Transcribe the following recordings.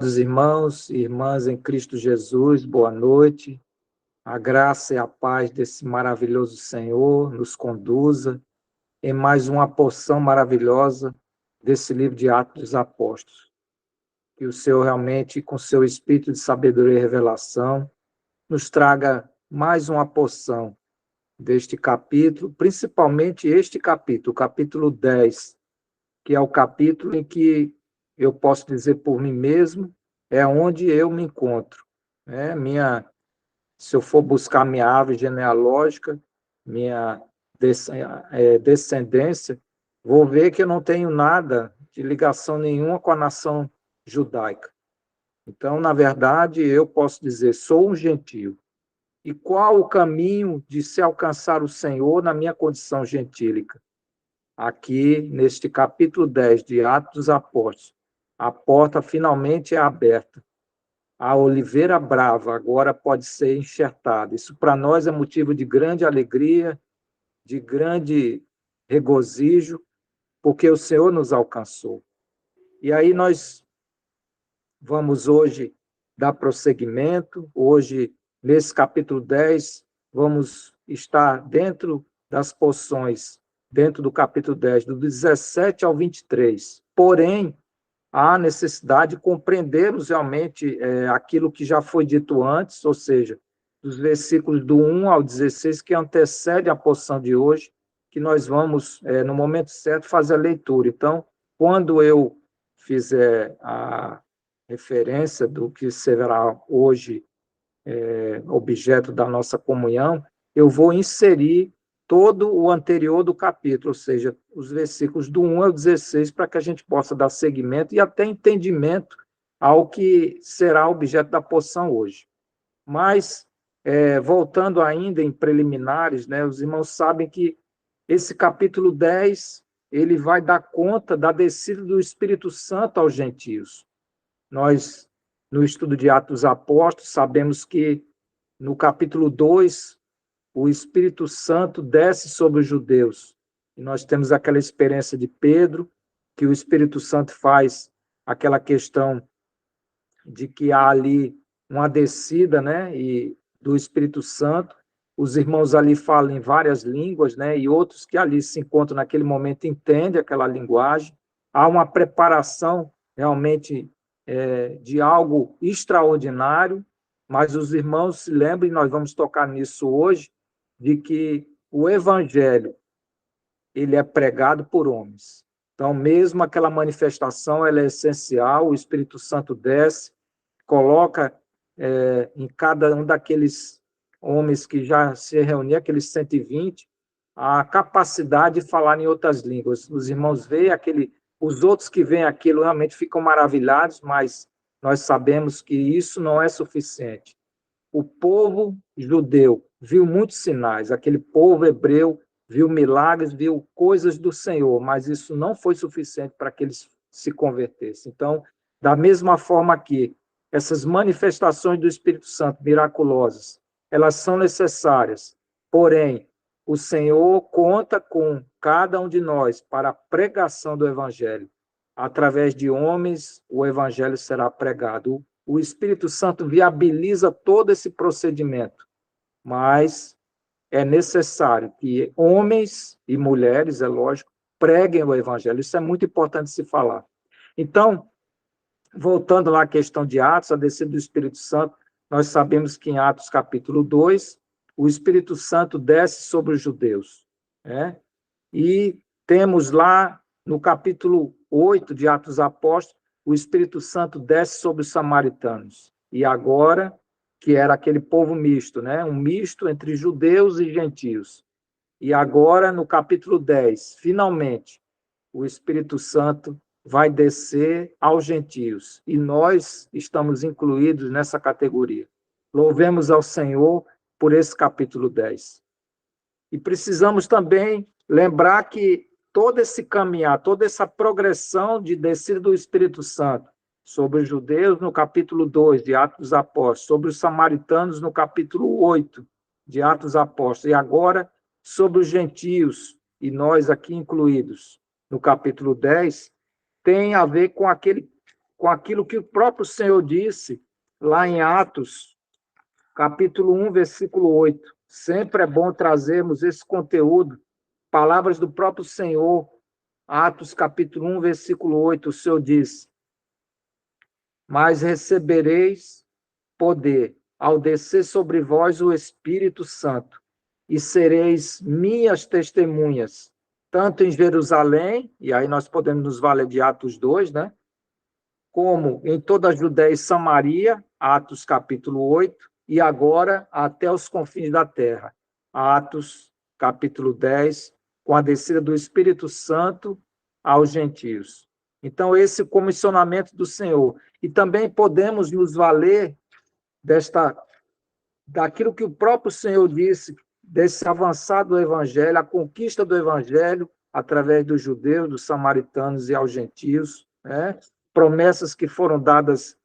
Dos irmãos e irmãs em Cristo Jesus, boa noite. A graça e a paz desse maravilhoso Senhor nos conduza em mais uma porção maravilhosa desse livro de Atos dos Apóstolos. Que o Senhor realmente, com seu espírito de sabedoria e revelação, nos traga mais uma porção deste capítulo, principalmente este capítulo, o capítulo 10, que é o capítulo em que eu posso dizer por mim mesmo, é onde eu me encontro. Né? Se eu for buscar minha árvore genealógica, minha descendência, vou ver que eu não tenho nada de ligação nenhuma com a nação judaica. Então, na verdade, eu posso dizer, sou um gentio. E qual o caminho de se alcançar o Senhor na minha condição gentílica? Aqui, neste capítulo 10 de Atos dos Apóstolos, a porta finalmente é aberta. A oliveira brava agora pode ser enxertada. Isso para nós é motivo de grande alegria, de grande regozijo, porque o Senhor nos alcançou. E aí nós vamos hoje dar prosseguimento. Hoje, nesse capítulo 10, vamos estar dentro das porções, dentro do capítulo 10, do 17 ao 23. Porém, há necessidade de compreendermos realmente aquilo que já foi dito antes, ou seja, dos versículos do 1 ao 16, que antecede a porção de hoje, que nós vamos, no momento certo, fazer a leitura. Então, quando eu fizer a referência do que será hoje objeto da nossa comunhão, eu vou inserir todo o anterior do capítulo, ou seja, os versículos do 1 ao 16, para que a gente possa dar seguimento e até entendimento ao que será objeto da porção hoje. Mas, voltando ainda em preliminares, né, os irmãos sabem que esse capítulo 10 ele vai dar conta da descida do Espírito Santo aos gentios. Nós, no estudo de Atos dos Apóstolos, sabemos que no capítulo 2, o Espírito Santo desce sobre os judeus. E nós temos aquela experiência de Pedro, que o Espírito Santo faz aquela questão de que há ali uma descida, né, e do Espírito Santo. Os irmãos ali falam em várias línguas, né, e outros que ali se encontram naquele momento entendem aquela linguagem. Há uma preparação realmente de algo extraordinário, mas os irmãos se lembrem, nós vamos tocar nisso hoje, de que o evangelho ele é pregado por homens. Então, mesmo aquela manifestação, ela é essencial, o Espírito Santo desce, coloca em cada um daqueles homens que já se reuniam, aqueles 120, a capacidade de falar em outras línguas. Os irmãos veem os outros que veem aquilo realmente ficam maravilhados, mas nós sabemos que isso não é suficiente. O povo judeu viu muitos sinais, aquele povo hebreu viu milagres, viu coisas do Senhor, mas isso não foi suficiente para que eles se convertessem. Então, da mesma forma que essas manifestações do Espírito Santo miraculosas, elas são necessárias, porém, o Senhor conta com cada um de nós para a pregação do Evangelho. Através de homens, o Evangelho será pregado. O Espírito Santo viabiliza todo esse procedimento, mas é necessário que homens e mulheres, é lógico, preguem o Evangelho. Isso é muito importante se falar. Então, voltando lá à questão de Atos, a descida do Espírito Santo, nós sabemos que em Atos capítulo 2, o Espírito Santo desce sobre os judeus. Né? E temos lá no capítulo 8 de Atos Apóstolos, o Espírito Santo desce sobre os samaritanos. E agora, que era aquele povo misto, né? Um misto entre judeus e gentios. E agora, no capítulo 10, finalmente, o Espírito Santo vai descer aos gentios. E nós estamos incluídos nessa categoria. Louvemos ao Senhor por esse capítulo 10. E precisamos também lembrar que todo esse caminhar, toda essa progressão de descida do Espírito Santo sobre os judeus no capítulo 2 de Atos dos Apóstolos, sobre os samaritanos no capítulo 8 de Atos dos Apóstolos, e agora sobre os gentios, e nós aqui incluídos no capítulo 10, tem a ver com com aquilo que o próprio Senhor disse lá em Atos, capítulo 1, versículo 8. Sempre é bom trazermos esse conteúdo, palavras do próprio Senhor. Atos, capítulo 1, versículo 8, o Senhor diz: mas recebereis poder ao descer sobre vós o Espírito Santo, e sereis minhas testemunhas, tanto em Jerusalém, e aí nós podemos nos valer de Atos 2, né? Como em toda a Judéia e Samaria, Atos capítulo 8, e agora até os confins da terra, Atos capítulo 10, com a descida do Espírito Santo aos gentios. Então, esse comissionamento do Senhor. E também podemos nos valer daquilo que o próprio Senhor disse, desse avançado evangelho, a conquista do evangelho através dos judeus, dos samaritanos e aos gentios, né? Promessas que foram dadas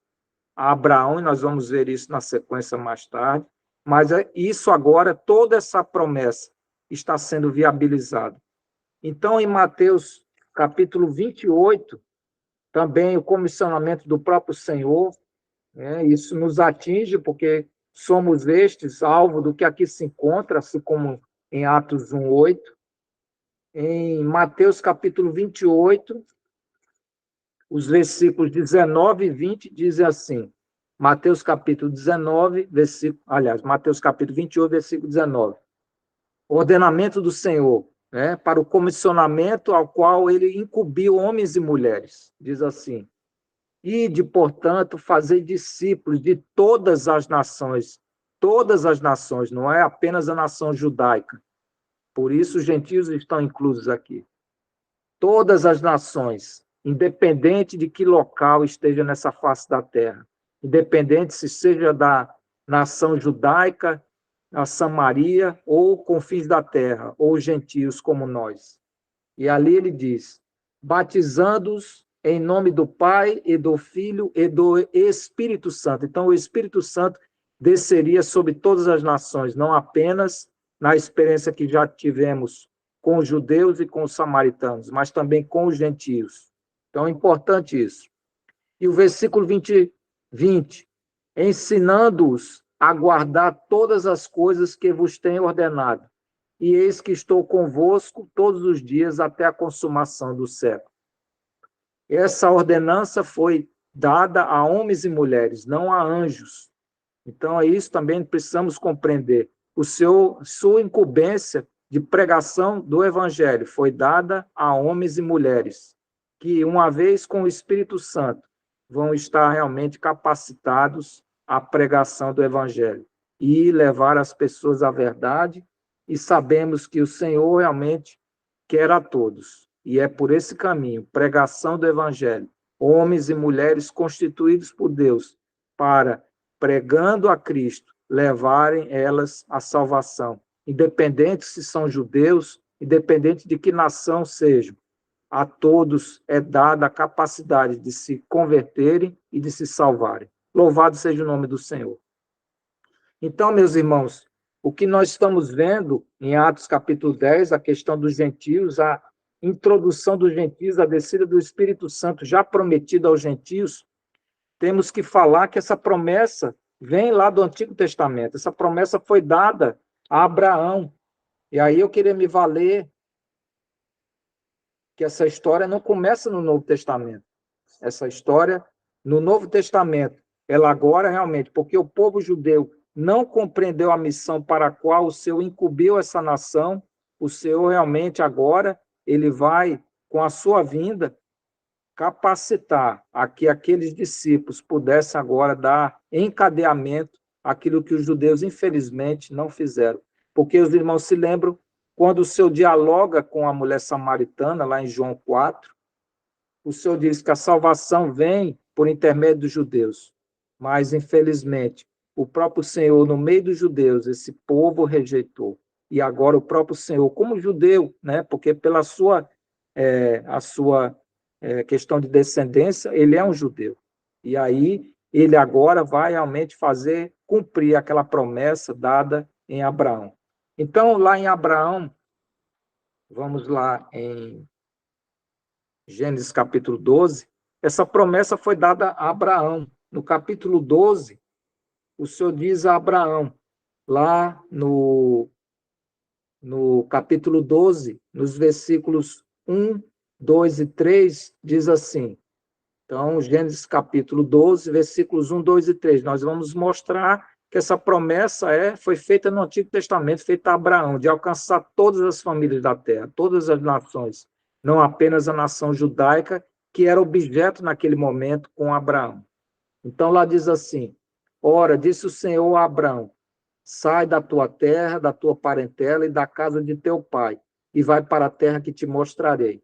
a Abraão, e nós vamos ver isso na sequência mais tarde, mas isso agora, toda essa promessa está sendo viabilizada. Então, em Mateus capítulo 28, também o comissionamento do próprio Senhor, né? Isso nos atinge porque somos estes alvo do que aqui se encontra, assim como em Atos 1:8. Em Mateus capítulo 28, os versículos 19 e 20 dizem assim, Mateus capítulo 19, Mateus capítulo 28, versículo 19. Ordenamento do Senhor, né, para o comissionamento ao qual ele incumbiu homens e mulheres. Diz assim: ide, portanto, fazer discípulos de todas as nações, não é apenas a nação judaica. Por isso os gentios estão inclusos aqui. Todas as nações, independente de que local esteja nessa face da terra, independente se seja da nação judaica, a Samaria, ou confins da terra, ou gentios como nós. E ali ele diz, batizando-os em nome do Pai e do Filho e do Espírito Santo. Então, o Espírito Santo desceria sobre todas as nações, não apenas na experiência que já tivemos com os judeus e com os samaritanos, mas também com os gentios. Então, é importante isso. E o versículo 20, ensinando-os a guardar todas as coisas que vos tenho ordenado. E eis que estou convosco todos os dias até a consumação do século. Essa ordenança foi dada a homens e mulheres, não a anjos. Então, é isso também precisamos compreender. Sua incumbência de pregação do evangelho foi dada a homens e mulheres, que, uma vez com o Espírito Santo, vão estar realmente capacitados à pregação do evangelho e levar as pessoas à verdade, e sabemos que o Senhor realmente quer a todos. E é por esse caminho, pregação do evangelho, homens e mulheres constituídos por Deus para, pregando a Cristo, levarem elas à salvação, independente se são judeus, independente de que nação sejam. A todos é dada a capacidade de se converterem e de se salvarem. Louvado seja o nome do Senhor. Então, meus irmãos, o que nós estamos vendo em Atos capítulo 10, a questão dos gentios, a introdução dos gentios, a descida do Espírito Santo já prometida aos gentios, temos que falar que essa promessa vem lá do Antigo Testamento. Essa promessa foi dada a Abraão. E aí eu queria me valer que essa história não começa no Novo Testamento. Essa história, no Novo Testamento, ela agora realmente, porque o povo judeu não compreendeu a missão para a qual o Senhor incumbiu essa nação, o Senhor realmente agora, ele vai, com a sua vinda, capacitar a que aqueles discípulos pudessem agora dar encadeamento àquilo que os judeus, infelizmente, não fizeram. Porque os irmãos se lembram, quando o Senhor dialoga com a mulher samaritana, lá em João 4, o Senhor diz que a salvação vem por intermédio dos judeus. Mas, infelizmente, o próprio Senhor, no meio dos judeus, esse povo rejeitou. E agora o próprio Senhor, como judeu, né? Porque pela sua questão de descendência, ele é um judeu. E aí ele agora vai realmente fazer cumprir aquela promessa dada em Abraão. Então, lá em Abraão, vamos lá em Gênesis capítulo 12, essa promessa foi dada a Abraão. No capítulo 12, o Senhor diz a Abraão, lá no capítulo 12, nos versículos 1, 2 e 3, diz assim. Então, Gênesis capítulo 12, versículos 1, 2 e 3. Nós vamos mostrar que essa promessa foi feita no Antigo Testamento, feita a Abraão, de alcançar todas as famílias da terra, todas as nações, não apenas a nação judaica, que era objeto naquele momento com Abraão. Então, lá diz assim, ora, disse o Senhor a Abraão, sai da tua terra, da tua parentela e da casa de teu pai, e vai para a terra que te mostrarei.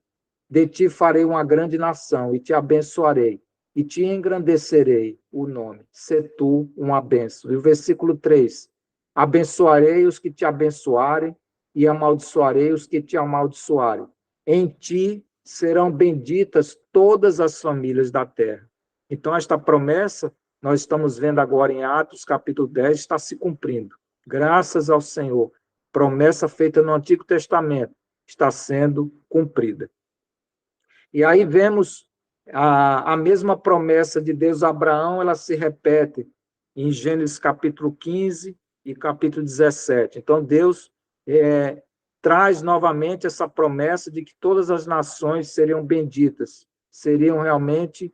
De ti farei uma grande nação, e te abençoarei, e te engrandecerei o nome. Sê tu uma bênção. E o versículo 3, abençoarei os que te abençoarem, e amaldiçoarei os que te amaldiçoarem. Em ti serão benditas todas as famílias da terra. Então, esta promessa, nós estamos vendo agora em Atos, capítulo 10, está se cumprindo. Graças ao Senhor. Promessa feita no Antigo Testamento está sendo cumprida. E aí vemos a mesma promessa de Deus a Abraão, ela se repete em Gênesis capítulo 15 e capítulo 17. Então, Deus traz novamente essa promessa de que todas as nações seriam benditas, seriam realmente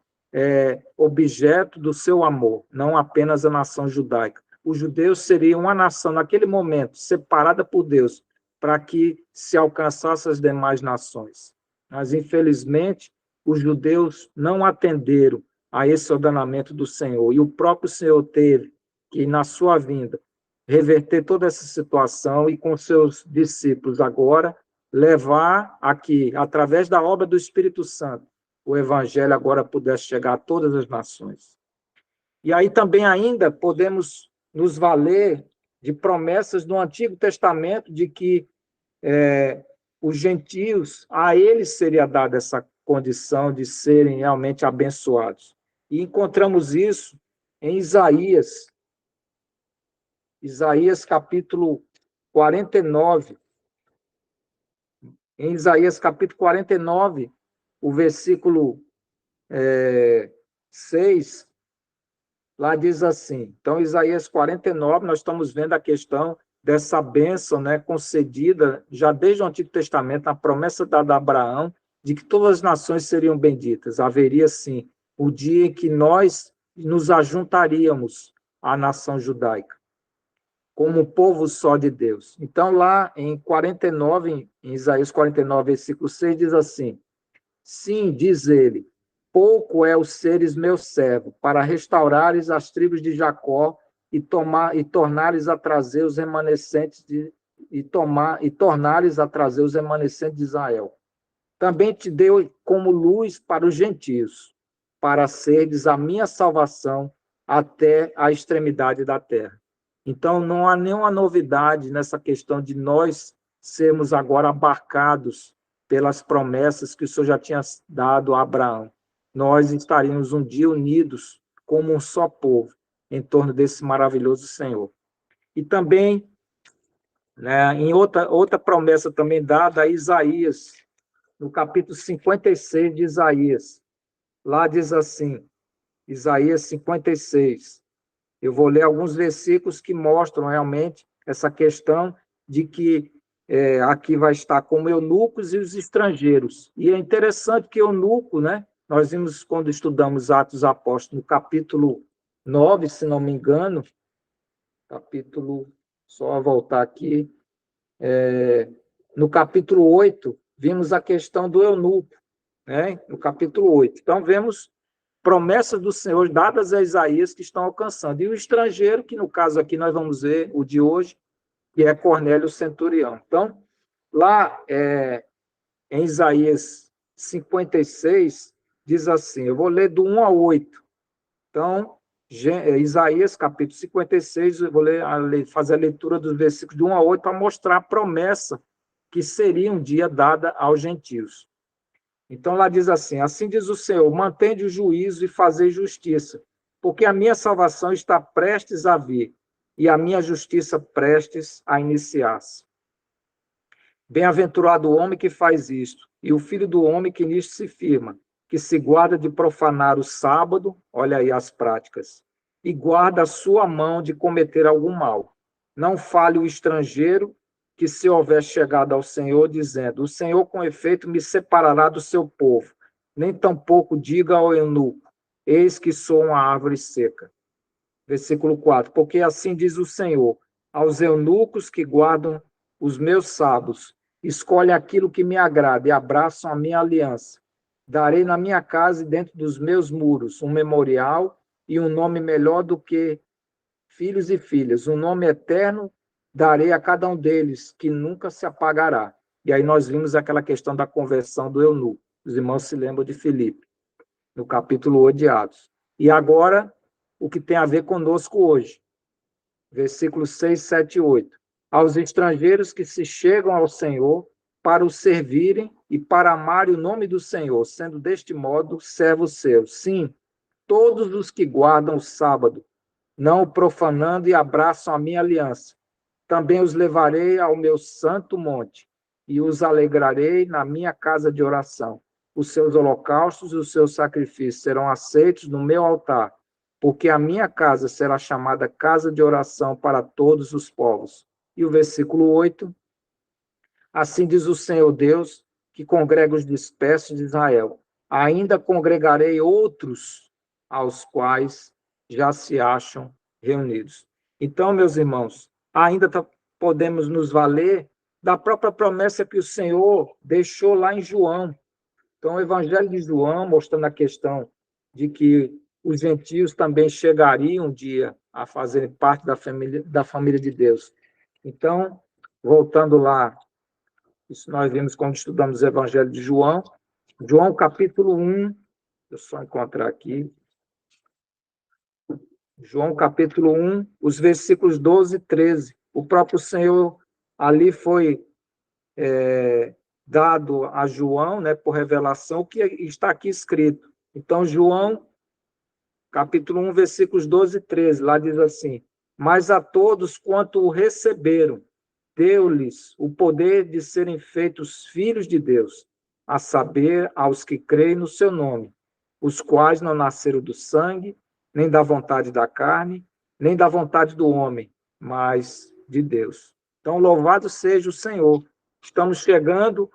objeto do seu amor, não apenas a nação judaica. Os judeus seriam uma nação, naquele momento, separada por Deus, para que se alcançasse as demais nações. Mas, infelizmente, os judeus não atenderam a esse ordenamento do Senhor. E o próprio Senhor teve que, na sua vinda, reverter toda essa situação e, com seus discípulos agora, levar a que, através da obra do Espírito Santo, o Evangelho agora pudesse chegar a todas as nações. E aí também ainda podemos nos valer de promessas do Antigo Testamento de que os gentios, a eles seria dada essa condição de serem realmente abençoados. E encontramos isso em Isaías capítulo 49. Em Isaías capítulo 49, o versículo 6, lá diz assim. Então, Isaías 49, nós estamos vendo a questão dessa bênção, né, concedida já desde o Antigo Testamento, na promessa dada a Abraão, de que todas as nações seriam benditas. Haveria, sim, o dia em que nós nos ajuntaríamos à nação judaica, como um povo só de Deus. Então, lá em 49, em Isaías 49, versículo 6, diz assim, sim, diz ele, pouco é os seres meu servo, para restaurares as tribos de Jacó e tornares a trazer os remanescentes tornares a trazer os remanescentes de Israel. Também te deu como luz para os gentios, para serdes a minha salvação até a extremidade da terra. Então, não há nenhuma novidade nessa questão de nós sermos agora abarcados pelas promessas que o Senhor já tinha dado a Abraão. Nós estaríamos um dia unidos como um só povo em torno desse maravilhoso Senhor. E também, né, em outra promessa também dada a Isaías, no capítulo 56 de Isaías, lá diz assim, Isaías 56, eu vou ler alguns versículos que mostram realmente essa questão de que aqui vai estar como eunucos e os estrangeiros. E é interessante que eunuco, né? Nós vimos quando estudamos Atos Apóstolos, no capítulo 9, se não me engano, só voltar aqui, no capítulo 8, vimos a questão do eunuco, né? No capítulo 8. Então, vemos promessas do Senhor dadas a Isaías que estão alcançando. E o estrangeiro, que no caso aqui nós vamos ver o de hoje, que é Cornélio Centurião. Então, lá em Isaías 56, diz assim, eu vou ler do 1 ao 8. Então, Isaías capítulo 56, eu vou fazer a leitura dos versículos de 1 a 8 para mostrar a promessa que seria um dia dada aos gentios. Então, lá diz assim, assim diz o Senhor, mantende o juízo e fazei justiça, porque a minha salvação está prestes a vir, e a minha justiça prestes a iniciar-se. Bem-aventurado o homem que faz isto, e o filho do homem que nisto se firma. que se guarda de profanar o sábado, olha aí as práticas, e guarda a sua mão de cometer algum mal. Não fale o estrangeiro, que se houver chegado ao Senhor, dizendo, o Senhor com efeito me separará do seu povo, nem tampouco diga ao eunuco, eis que sou uma árvore seca. Versículo 4, porque assim diz o Senhor, aos eunucos que guardam os meus sábados, escolhe aquilo que me agrada e abraçam a minha aliança. Darei na minha casa e dentro dos meus muros um memorial e um nome melhor do que filhos e filhas, um nome eterno darei a cada um deles, que nunca se apagará. E aí nós vimos aquela questão da conversão do eunuco. Os irmãos se lembram de Filipe, no capítulo 8 de Atos. E agora, o que tem a ver conosco hoje. Versículos 6, 7 e 8. Aos estrangeiros que se chegam ao Senhor para o servirem e para amarem o nome do Senhor, sendo deste modo servos seus. Sim, todos os que guardam o sábado, não o profanando e abraçam a minha aliança. Também os levarei ao meu santo monte e os alegrarei na minha casa de oração. Os seus holocaustos e os seus sacrifícios serão aceitos no meu altar, porque a minha casa será chamada casa de oração para todos os povos. E o versículo 8, assim diz o Senhor Deus, que congrega os dispersos de Israel. Ainda congregarei outros aos quais já se acham reunidos. Então, meus irmãos, ainda podemos nos valer da própria promessa que o Senhor deixou lá em João. Então, o Evangelho de João, mostrando a questão de que os gentios também chegariam um dia a fazerem parte da família de Deus. Então, voltando lá, isso nós vimos quando estudamos o Evangelho de João, João capítulo 1, deixa eu só encontrar aqui, João capítulo 1, os versículos 12 e 13. O próprio Senhor ali foi dado a João, né, por revelação, o que está aqui escrito. Então, João, capítulo 1, versículos 12 e 13, lá diz assim, mas a todos quanto o receberam, deu-lhes o poder de serem feitos filhos de Deus, a saber, aos que creem no seu nome, os quais não nasceram do sangue, nem da vontade da carne, nem da vontade do homem, mas de Deus. Então, louvado seja o Senhor. Estamos chegando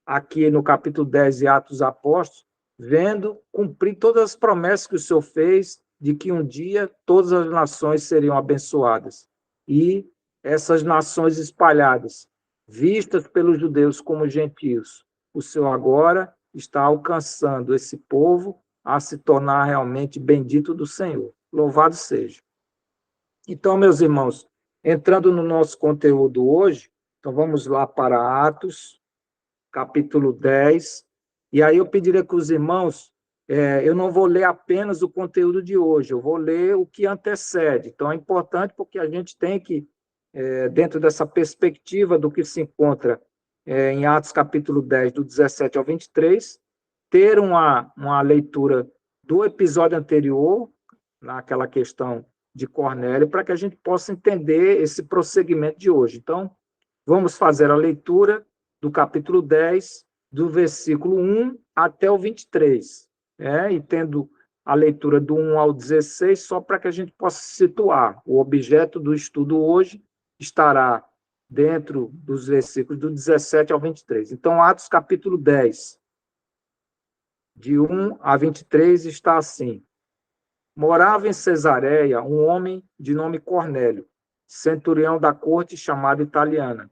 aqui no capítulo 10 de Atos dos Apóstolos, vendo cumprir todas as promessas que o Senhor fez de que um dia todas as nações seriam abençoadas. E essas nações espalhadas, vistas pelos judeus como gentios, o Senhor agora está alcançando esse povo a se tornar realmente bendito do Senhor. Louvado seja. Então, meus irmãos, entrando no nosso conteúdo hoje, então vamos lá para Atos, capítulo 10, e aí eu pediria que os irmãos, eu não vou ler apenas o conteúdo de hoje, eu vou ler o que antecede. Então, é importante porque a gente tem que, dentro dessa perspectiva do que se encontra em Atos capítulo 10, do 17 ao 23, ter uma leitura do episódio anterior, naquela questão de Cornélio, para que a gente possa entender esse prosseguimento de hoje. Então, vamos fazer a leitura do capítulo 10, do versículo 1 até o 23, e tendo a leitura do 1 ao 16, só para que a gente possa situar. O objeto do estudo hoje estará dentro dos versículos do 17 ao 23. Então, Atos capítulo 10, de 1 a 23, está assim. Morava em Cesareia um homem de nome Cornélio, centurião da corte chamada italiana,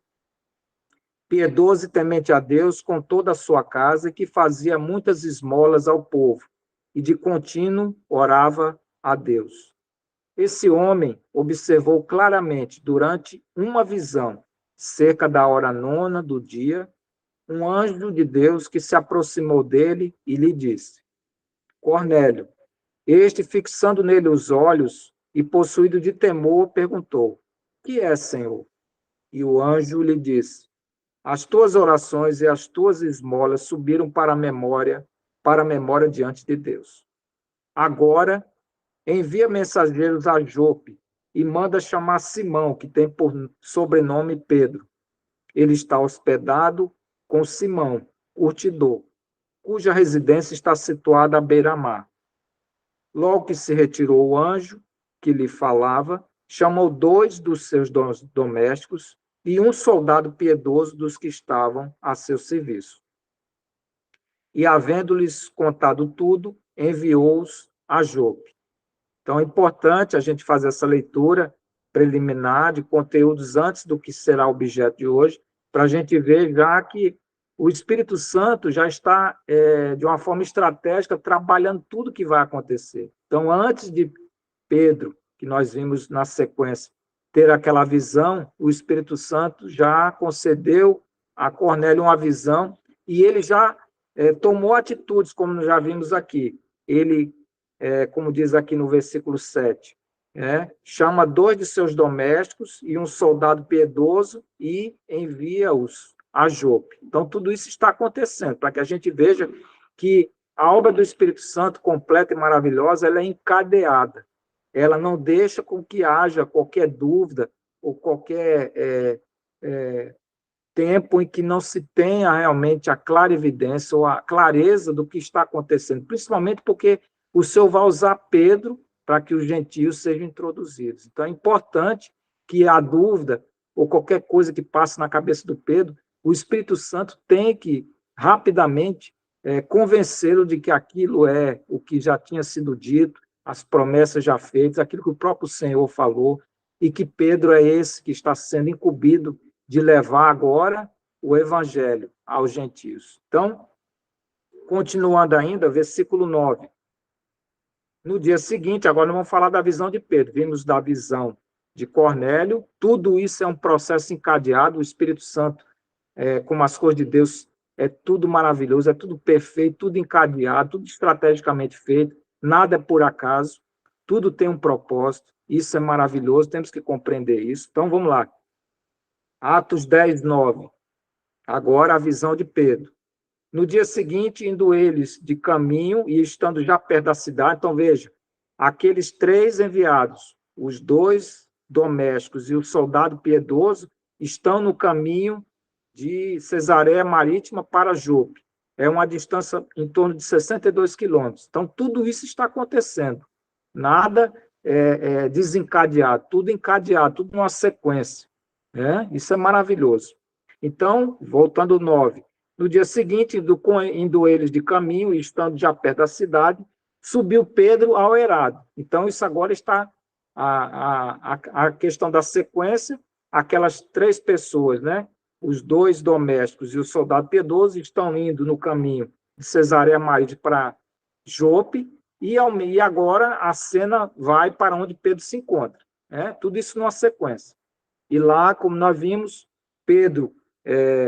piedoso e temente a Deus com toda a sua casa, que fazia muitas esmolas ao povo, e de contínuo orava a Deus. Esse homem observou claramente, durante uma visão, cerca da hora 9 do dia, um anjo de Deus que se aproximou dele e lhe disse, Cornélio. Este, fixando nele os olhos e possuído de temor, perguntou, que é, Senhor? E o anjo lhe disse, as tuas orações e as tuas esmolas subiram para a memória diante de Deus. Agora, envia mensageiros a Jope e manda chamar Simão, que tem por sobrenome Pedro. Ele está hospedado com Simão, curtidor. cuja residência está situada à beira-mar. Logo que se retirou o anjo que lhe falava, chamou 2 dos seus domésticos e um soldado piedoso dos que estavam a seu serviço. E, havendo-lhes contado tudo, enviou-os a Jope. Então, é importante a gente fazer essa leitura preliminar de conteúdos antes do que será objeto de hoje, para a gente ver já que o Espírito Santo já está, de uma forma estratégica, trabalhando tudo que vai acontecer. Então, antes de Pedro, que nós vimos na sequência, ter aquela visão, o Espírito Santo já concedeu a Cornélio uma visão e ele já tomou atitudes, como já vimos aqui. Ele, como diz aqui no versículo 7, chama 2 de seus domésticos e um soldado piedoso e envia-os a Jope. Então, tudo isso está acontecendo, para que a gente veja que a obra do Espírito Santo, completa e maravilhosa, ela é encadeada. Ela não deixa com que haja qualquer dúvida ou qualquer tempo em que não se tenha realmente a clarividência ou a clareza do que está acontecendo, principalmente porque o Senhor vai usar Pedro para que os gentios sejam introduzidos. Então, é importante que a dúvida ou qualquer coisa que passe na cabeça do Pedro, o Espírito Santo tem que, rapidamente, convencê-lo de que aquilo é o que já tinha sido dito, as promessas já feitas, aquilo que o próprio Senhor falou, e que Pedro é esse que está sendo incumbido de levar agora o evangelho aos gentios. Então, continuando ainda, versículo 9. No dia seguinte, agora vamos falar da visão de Pedro. Vimos da visão de Cornélio. Tudo isso é um processo encadeado. O Espírito Santo, como as coisas de Deus, é tudo maravilhoso, é tudo perfeito, tudo encadeado, tudo estrategicamente feito. Nada é por acaso. Tudo tem um propósito. Isso é maravilhoso. Temos que compreender isso. Então, vamos lá. Atos 10, 9. Agora a visão de Pedro. No dia seguinte, indo eles de caminho e estando já perto da cidade, então veja, aqueles 3 enviados, os 2 domésticos e o soldado piedoso, estão no caminho de Cesareia Marítima para Jope. É uma distância em torno de 62 quilômetros. Então, tudo isso está acontecendo. Nada desencadeado, tudo encadeado, tudo numa sequência. Isso é maravilhoso. Então, voltando ao 9. No dia seguinte, indo eles de caminho e estando já perto da cidade, subiu Pedro ao eirado. Então, isso agora está a questão da sequência, aquelas 3 pessoas, os 2 domésticos e o soldado piedoso estão indo no caminho de Cesareia Marítima para Jope, e agora a cena vai para onde Pedro se encontra. Tudo isso numa sequência. E lá, como nós vimos, Pedro,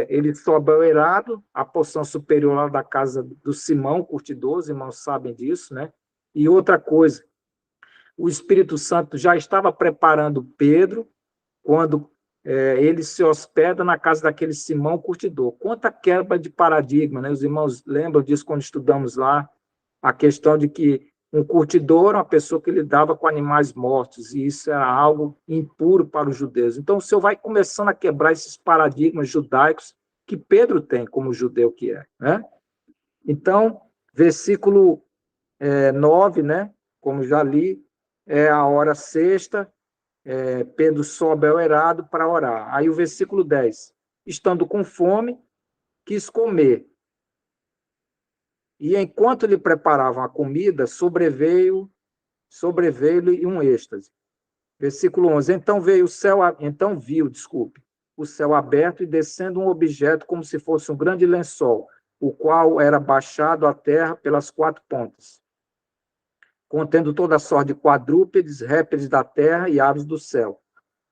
ele sobe ao eirado, a porção superior lá da casa do Simão, curtidor, os irmãos sabem disso, E outra coisa, o Espírito Santo já estava preparando Pedro quando ele se hospeda na casa daquele Simão curtidor. Quanta quebra de paradigma, Os irmãos lembram disso quando estudamos lá, a questão de que um curtidor era uma pessoa que lidava com animais mortos, e isso era algo impuro para os judeus. Então, o Senhor vai começando a quebrar esses paradigmas judaicos que Pedro tem como judeu que é. Então, versículo 9, como já li, é a hora sexta, Pedro sobe ao eirado para orar. Aí o versículo 10, estando com fome, quis comer. E enquanto lhe preparavam a comida, sobreveio-lhe um êxtase. Versículo 11. Então viu, o céu aberto e descendo um objeto como se fosse um grande lençol, o qual era baixado à terra pelas 4 pontas, contendo toda a sorte de quadrúpedes, répteis da terra e aves do céu.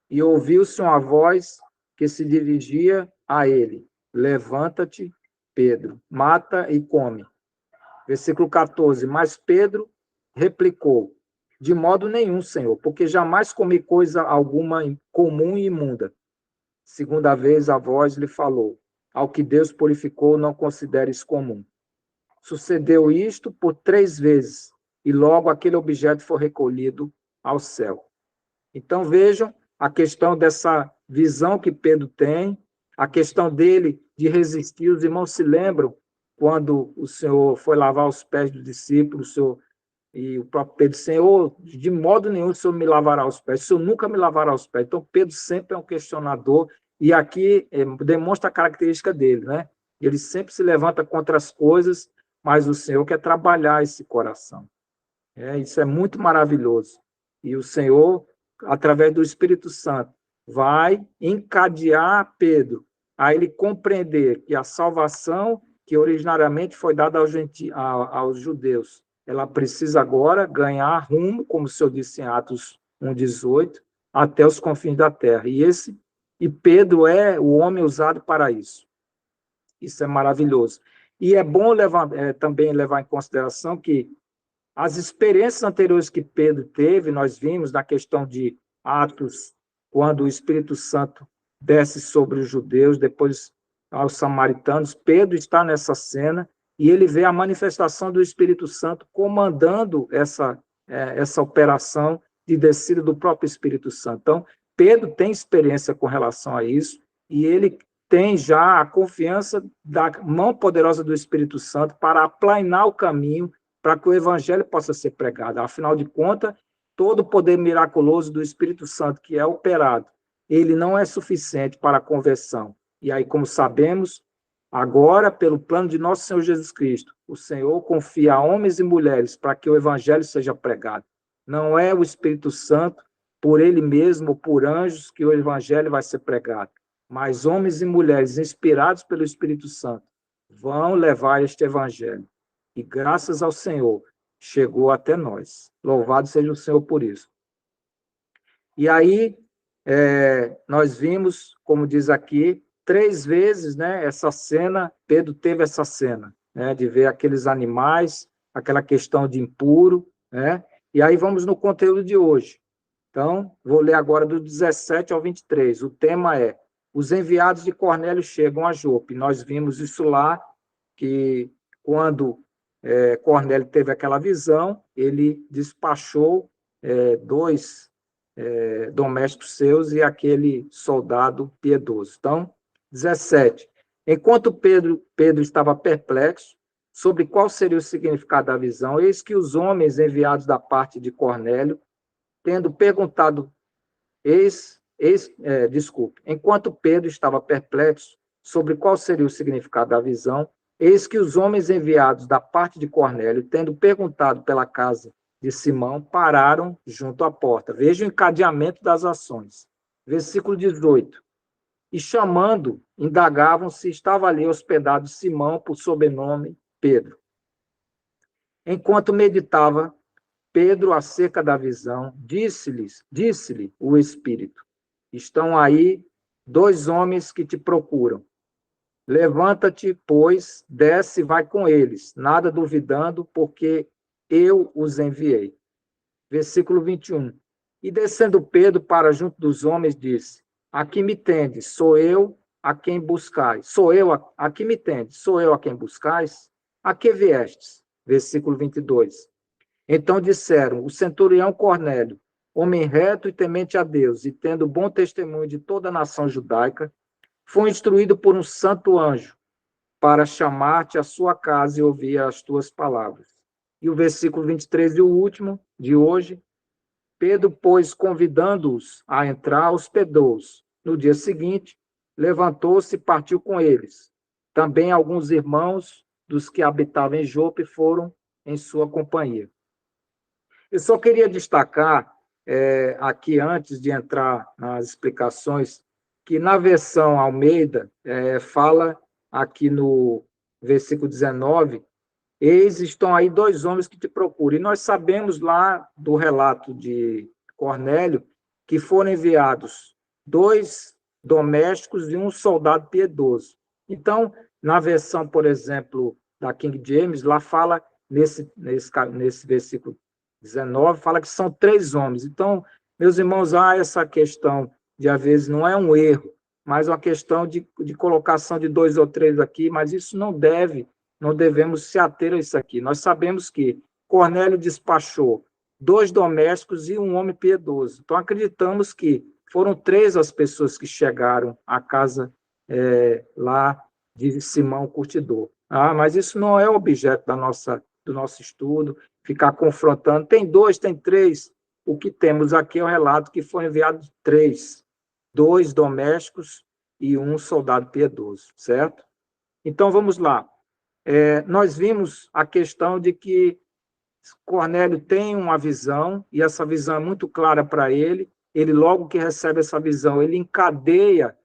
E ouviu-se uma voz que se dirigia a ele: levanta-te, Pedro, mata e come. Versículo 14. Mas Pedro replicou: de modo nenhum, Senhor, porque jamais comi coisa alguma comum e imunda. Segunda vez a voz lhe falou: ao que Deus purificou, não consideres comum. Sucedeu isto por 3 vezes, e logo aquele objeto foi recolhido ao céu. Então vejam a questão dessa visão que Pedro tem, a questão dele de resistir. Os irmãos se lembram quando o Senhor foi lavar os pés do discípulo, o Senhor, e o próprio Pedro, Senhor, de modo nenhum o Senhor me lavará os pés, o Senhor nunca me lavará os pés. Então, Pedro sempre é um questionador, e aqui demonstra a característica dele, né? Ele sempre se levanta contra as coisas, mas o Senhor quer trabalhar esse coração. Isso é muito maravilhoso. E o Senhor, através do Espírito Santo, vai encadear Pedro a ele compreender que a salvação que originariamente foi dada aos judeus, ela precisa agora ganhar rumo, como o Senhor disse em Atos 1,18, até os confins da terra. E Pedro é o homem usado para isso. Isso é maravilhoso. E é bom também levar em consideração que as experiências anteriores que Pedro teve, nós vimos na questão de Atos, quando o Espírito Santo desce sobre os judeus, depois aos samaritanos. Pedro está nessa cena e ele vê a manifestação do Espírito Santo comandando essa operação de descida do próprio Espírito Santo. Então, Pedro tem experiência com relação a isso e ele tem já a confiança da mão poderosa do Espírito Santo para aplanar o caminho para que o evangelho possa ser pregado. Afinal de contas, todo o poder miraculoso do Espírito Santo que é operado, ele não é suficiente para a conversão. E aí, como sabemos, agora, pelo plano de nosso Senhor Jesus Cristo, o Senhor confia a homens e mulheres para que o evangelho seja pregado. Não é o Espírito Santo, por ele mesmo, ou por anjos, que o evangelho vai ser pregado, mas homens e mulheres inspirados pelo Espírito Santo vão levar este evangelho. E graças ao Senhor, chegou até nós. Louvado seja o Senhor por isso. E aí, nós vimos, como diz aqui, 3 vezes, né, essa cena, Pedro teve essa cena, né, de ver aqueles animais, aquela questão de impuro, né? E aí vamos no conteúdo de hoje. Então, vou ler agora do 17 ao 23. O tema é: os enviados de Cornélio chegam a Jope. Nós vimos isso lá, que quando Cornélio teve aquela visão, ele despachou 2 domésticos seus e aquele soldado piedoso. Então, 17. Enquanto Pedro estava perplexo sobre qual seria o significado da visão, eis que os homens enviados da parte de Cornélio, tendo perguntado, enquanto Pedro estava perplexo sobre qual seria o significado da visão, eis que os homens enviados da parte de Cornélio, tendo perguntado pela casa de Simão, pararam junto à porta. Veja o encadeamento das ações. Versículo 18. E chamando, indagavam se estava ali hospedado Simão, por sobrenome Pedro. Enquanto meditava Pedro acerca da visão, disse-lhe o Espírito: estão aí 2 homens que te procuram. Levanta-te, pois, desce e vai com eles, nada duvidando, porque eu os enviei. Versículo 21. E descendo Pedro para junto dos homens, disse: aqui me tendes, sou eu a quem buscais. Aqui me tendes, sou eu a quem buscais? A que viestes? Versículo 22. Então disseram: o centurião Cornélio, homem reto e temente a Deus, e tendo bom testemunho de toda a nação judaica, foi instruído por um santo anjo para chamar-te à sua casa e ouvir as tuas palavras. E o versículo 23 e o último de hoje: Pedro, pois, convidando-os a entrar, hospedou-os. No dia seguinte, levantou-se e partiu com eles. Também alguns irmãos dos que habitavam em Jope foram em sua companhia. Eu só queria destacar aqui, antes de entrar nas explicações, que na versão Almeida, fala aqui no versículo 19, eis estão aí 2 homens que te procuram. E nós sabemos lá do relato de Cornélio que foram enviados 2 domésticos e um soldado piedoso. Então, na versão, por exemplo, da King James, lá fala, nesse versículo 19, fala que são 3 homens. Então, meus irmãos, há essa questão de, às vezes, não é um erro, mas uma questão de colocação de 2 ou 3 aqui, mas isso não devemos se ater a isso aqui. Nós sabemos que Cornélio despachou 2 domésticos e um homem piedoso. Então, acreditamos que foram 3 as pessoas que chegaram à casa lá de Simão Curtidor. Mas isso não é o objeto do nosso estudo, ficar confrontando. Tem dois, tem três. O que temos aqui é o relato que foi enviado de três, dois domésticos e um soldado piedoso, certo? Então, vamos lá. Nós vimos a questão de que Cornélio tem uma visão, e essa visão é muito clara para ele. Ele, logo que recebe essa visão, ele encadeia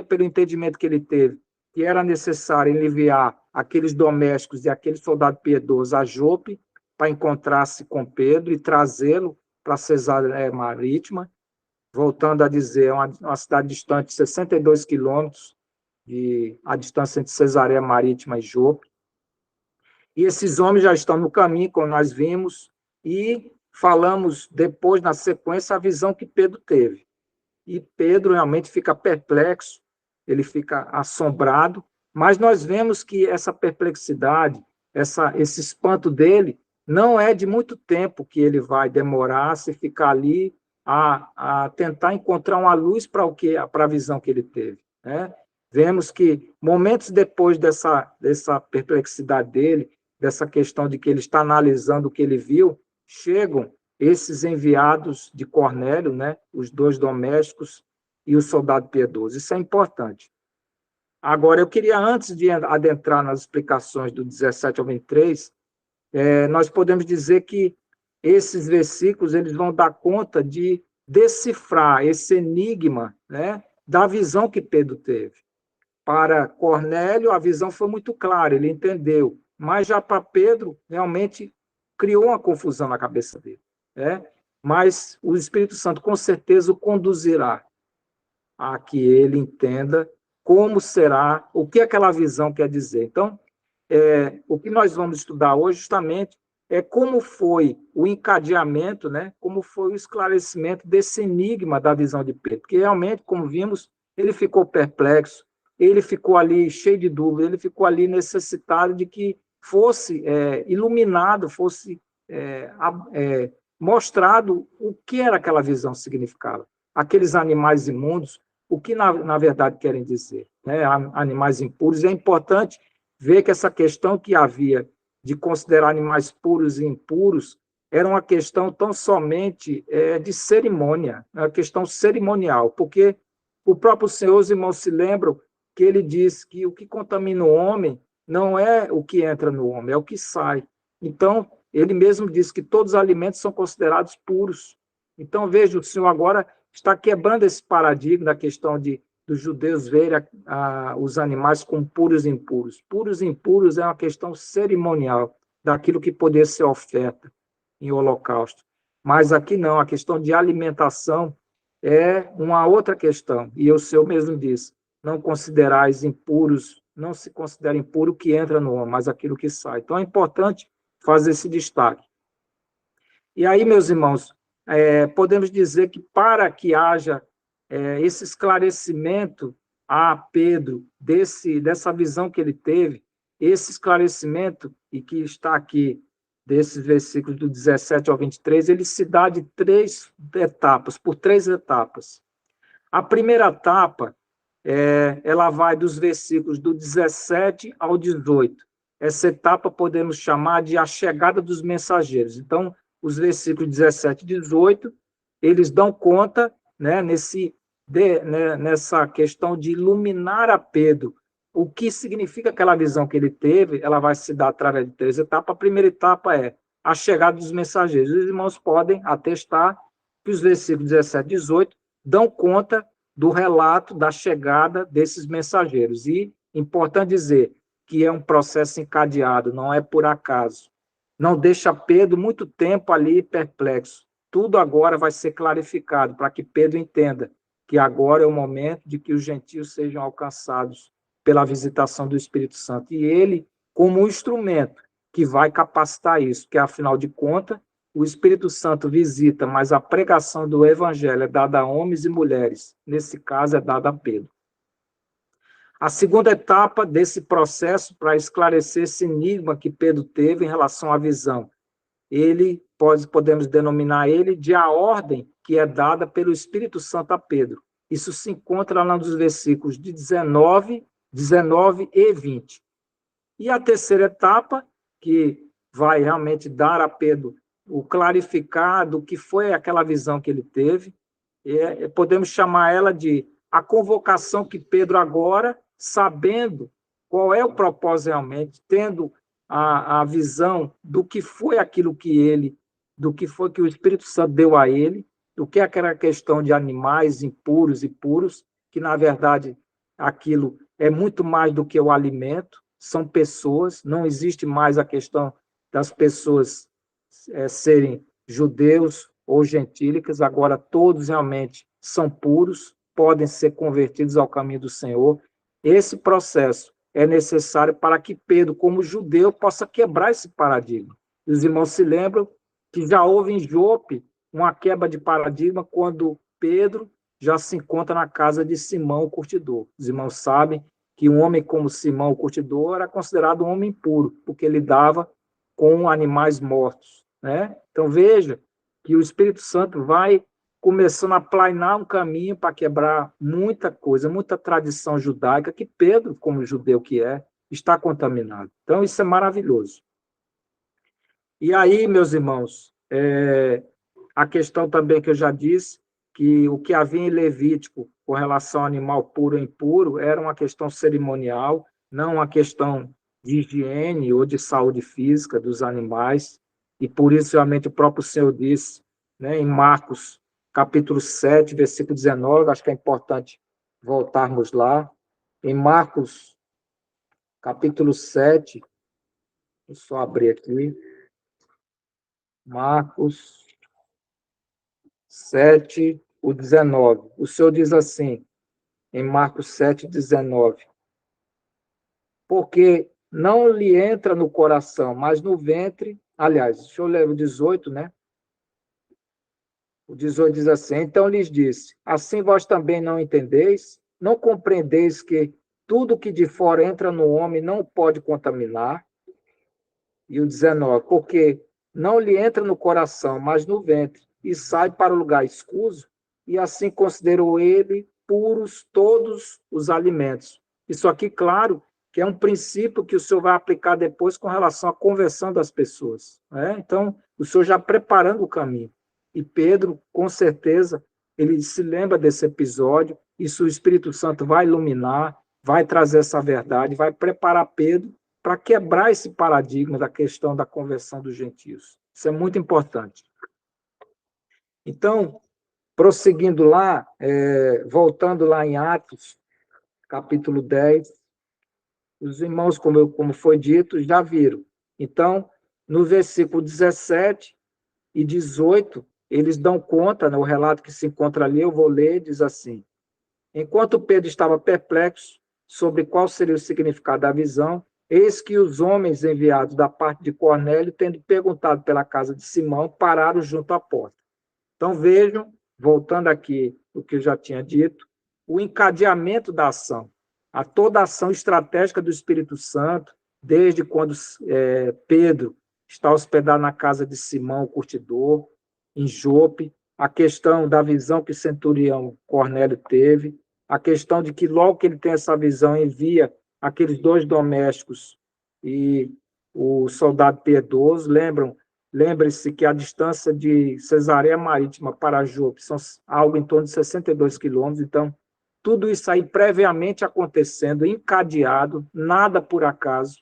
pelo entendimento que ele teve, que era necessário enviar aqueles domésticos e aquele soldado piedoso a Jope para encontrar-se com Pedro e trazê-lo para Cesareia Marítima, voltando a dizer, uma cidade distante de 62 quilômetros, a distância entre Cesareia Marítima e Jope. E esses homens já estão no caminho, como nós vimos, e falamos depois, na sequência, a visão que Pedro teve. E Pedro realmente fica perplexo, ele fica assombrado, mas nós vemos que essa perplexidade, esse espanto dele, não é de muito tempo que ele vai demorar se ficar ali a tentar encontrar uma luz para a visão que ele teve, né? Vemos que momentos depois dessa perplexidade dele, dessa questão de que ele está analisando o que ele viu, chegam esses enviados de Cornélio, né, os dois domésticos e o soldado piedoso. Isso é importante. Agora, eu queria, antes de adentrar nas explicações do 17 ao 23, nós podemos dizer que esses versículos eles vão dar conta de decifrar esse enigma, né, da visão que Pedro teve. Para Cornélio, a visão foi muito clara, ele entendeu, mas já para Pedro, realmente criou uma confusão na cabeça dele, né? Mas o Espírito Santo, com certeza, o conduzirá a que ele entenda como será, o que aquela visão quer dizer. Então, o que nós vamos estudar hoje, justamente, é como foi o encadeamento, né? Como foi o esclarecimento desse enigma da visão de Pedro, porque realmente, como vimos, ele ficou perplexo, ele ficou ali cheio de dúvida, ele ficou ali necessitado de que fosse iluminado, fosse mostrado o que era aquela visão significava. Aqueles animais imundos, o que na verdade querem dizer, né? Animais impuros. É importante ver que essa questão que havia de considerar animais puros e impuros era uma questão tão somente de cerimônia, uma questão cerimonial, porque o próprio Senhor, os irmãos se lembram que ele diz que o que contamina o homem não é o que entra no homem, é o que sai. Então, ele mesmo diz que todos os alimentos são considerados puros. Então, veja, o Senhor agora está quebrando esse paradigma da questão dos judeus verem os animais como puros e impuros. Puros e impuros é uma questão cerimonial, daquilo que poderia ser oferta em holocausto. Mas aqui não, a questão de alimentação é uma outra questão. E o Senhor mesmo diz, não considerais impuros, não se considera impuro o que entra no homem, mas aquilo que sai. Então é importante fazer esse destaque. E aí, meus irmãos, podemos dizer que para que haja esse esclarecimento a Pedro dessa visão que ele teve, esse esclarecimento, e que está aqui, desses versículos do 17 ao 23, ele se dá de por três etapas. A primeira etapa, ela vai dos versículos do 17 ao 18. Essa etapa podemos chamar de a chegada dos mensageiros. Então, os versículos 17 e 18, eles dão conta, né, nessa questão de iluminar a Pedro. O que significa aquela visão que ele teve, ela vai se dar através de três etapas. A primeira etapa é a chegada dos mensageiros. Os irmãos podem atestar que os versículos 17 e 18 dão conta do relato da chegada desses mensageiros. E, importante dizer, que é um processo encadeado, não é por acaso. Não deixa Pedro muito tempo ali perplexo. Tudo agora vai ser clarificado para que Pedro entenda que agora é o momento de que os gentios sejam alcançados pela visitação do Espírito Santo. E ele, como um instrumento que vai capacitar isso, que afinal de contas, o Espírito Santo visita, mas a pregação do Evangelho é dada a homens e mulheres. Nesse caso, é dada a Pedro. A segunda etapa desse processo, para esclarecer esse enigma que Pedro teve em relação à visão, podemos denominar ele de a ordem que é dada pelo Espírito Santo a Pedro. Isso se encontra lá nos versículos de 19 19 e 20. E a terceira etapa, que vai realmente dar a Pedro o clarificar do que foi aquela visão que ele teve, podemos chamar ela de a convocação que Pedro agora, sabendo qual é o propósito realmente, tendo a visão do que foi aquilo que ele, do que foi que o Espírito Santo deu a ele, do que é aquela questão de animais impuros e puros, que, na verdade, aquilo é muito mais do que o alimento, são pessoas, não existe mais a questão das pessoas serem judeus ou gentílicas, agora todos realmente são puros, podem ser convertidos ao caminho do Senhor. Esse processo é necessário para que Pedro, como judeu, possa quebrar esse paradigma. Os irmãos se lembram que já houve em Jope uma quebra de paradigma quando Pedro já se encontra na casa de Simão, o curtidor. Os irmãos sabem que um homem como Simão, o curtidor, era considerado um homem impuro, porque lidava com animais mortos, né? Então, veja que o Espírito Santo vai começando a aplanar um caminho para quebrar muita coisa, muita tradição judaica que Pedro, como judeu que é, está contaminado. Então, isso é maravilhoso. E aí, meus irmãos, a questão também que eu já disse, que o que havia em Levítico com relação ao animal puro e impuro era uma questão cerimonial, não uma questão de higiene ou de saúde física dos animais, e por isso realmente o próprio Senhor disse, né, em Marcos, capítulo 7, versículo 19, acho que é importante voltarmos lá, em Marcos, capítulo 7, vou só abrir aqui, Marcos 7, o 19. O Senhor diz assim, em Marcos 7, 19. Porque não lhe entra no coração, mas no ventre. Aliás, deixa eu ler o 18, né? O 18 diz assim: então lhes disse: assim vós também não entendeis? Não compreendeis que tudo que de fora entra no homem não o pode contaminar? E o 19: porque não lhe entra no coração, mas no ventre, e sai para o lugar escuso, e assim considerou ele puros todos os alimentos. Isso aqui, claro, que é um princípio que o Senhor vai aplicar depois com relação à conversão das pessoas, né? Então, o Senhor já preparando o caminho. E Pedro, com certeza, ele se lembra desse episódio, isso o Espírito Santo vai iluminar, vai trazer essa verdade, vai preparar Pedro para quebrar esse paradigma da questão da conversão dos gentios. Isso é muito importante. Então, prosseguindo lá, voltando lá em Atos, capítulo 10, os irmãos, como foi dito, já viram. Então, no versículo 17 e 18, eles dão conta, né, o relato que se encontra ali, eu vou ler, diz assim: enquanto Pedro estava perplexo sobre qual seria o significado da visão, eis que os homens enviados da parte de Cornélio, tendo perguntado pela casa de Simão, pararam junto à porta. Então, vejam, voltando aqui o que eu já tinha dito, o encadeamento da ação, a toda a ação estratégica do Espírito Santo, desde quando Pedro está hospedado na casa de Simão, o curtidor, em Jope, a questão da visão que o centurião Cornélio teve, a questão de que logo que ele tem essa visão, envia aqueles dois domésticos e o soldado piedoso, lembre-se que a distância de Cesareia Marítima para Jope são algo em torno de 62 quilômetros, então tudo isso aí previamente acontecendo, encadeado, nada por acaso.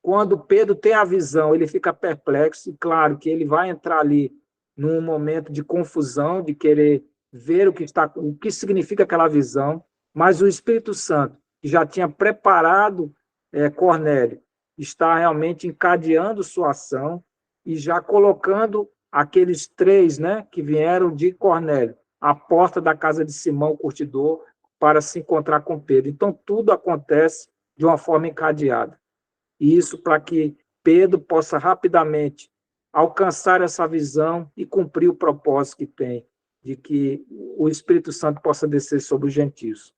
Quando Pedro tem a visão, ele fica perplexo, e claro que ele vai entrar ali num momento de confusão, de querer ver o que significa aquela visão, mas o Espírito Santo, que já tinha preparado Cornélio, está realmente encadeando sua ação e já colocando aqueles três, né, que vieram de Cornélio, à porta da casa de Simão, o curtidor, para se encontrar com Pedro. Então, tudo acontece de uma forma encadeada. E isso para que Pedro possa rapidamente alcançar essa visão e cumprir o propósito que tem, de que o Espírito Santo possa descer sobre os gentios.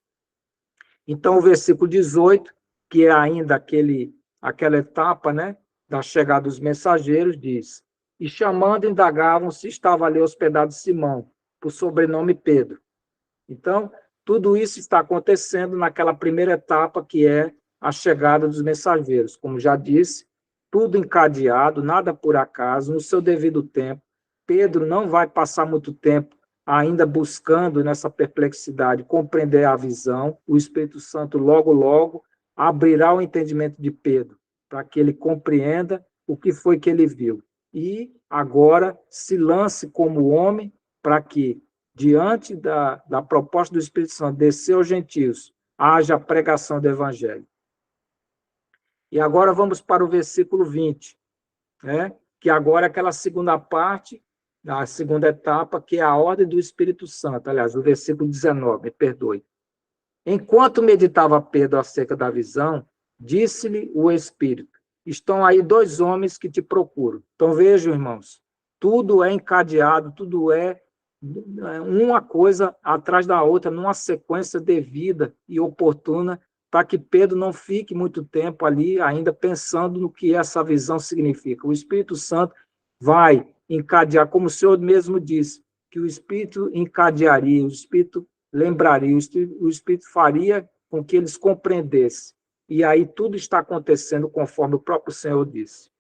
Então, o versículo 18, que é ainda aquela etapa, né, da chegada dos mensageiros, diz: e chamando, indagavam se estava ali hospedado Simão, por sobrenome Pedro. Então, Tudo isso está acontecendo naquela primeira etapa, que é a chegada dos mensageiros. Como já disse, tudo encadeado, nada por acaso, no seu devido tempo. Pedro não vai passar muito tempo ainda buscando nessa perplexidade compreender a visão. O Espírito Santo logo, logo abrirá o entendimento de Pedro para que ele compreenda o que foi que ele viu. E agora se lance como homem para que, diante da proposta do Espírito Santo descer aos gentios, haja a pregação do Evangelho. E agora vamos para o versículo 20, né? Que agora é aquela segunda parte, a segunda etapa, que é a ordem do Espírito Santo. Aliás, o versículo 19, me perdoe. Enquanto meditava Pedro acerca da visão, disse-lhe o Espírito: estão aí 2 homens que te procuram. Então vejam, irmãos, tudo é encadeado, tudo é uma coisa atrás da outra, numa sequência devida e oportuna, para que Pedro não fique muito tempo ali ainda pensando no que essa visão significa. O Espírito Santo vai encadear, como o Senhor mesmo disse, que o Espírito encadearia, o Espírito lembraria, o Espírito faria com que eles compreendessem. E aí tudo está acontecendo conforme o próprio Senhor disse.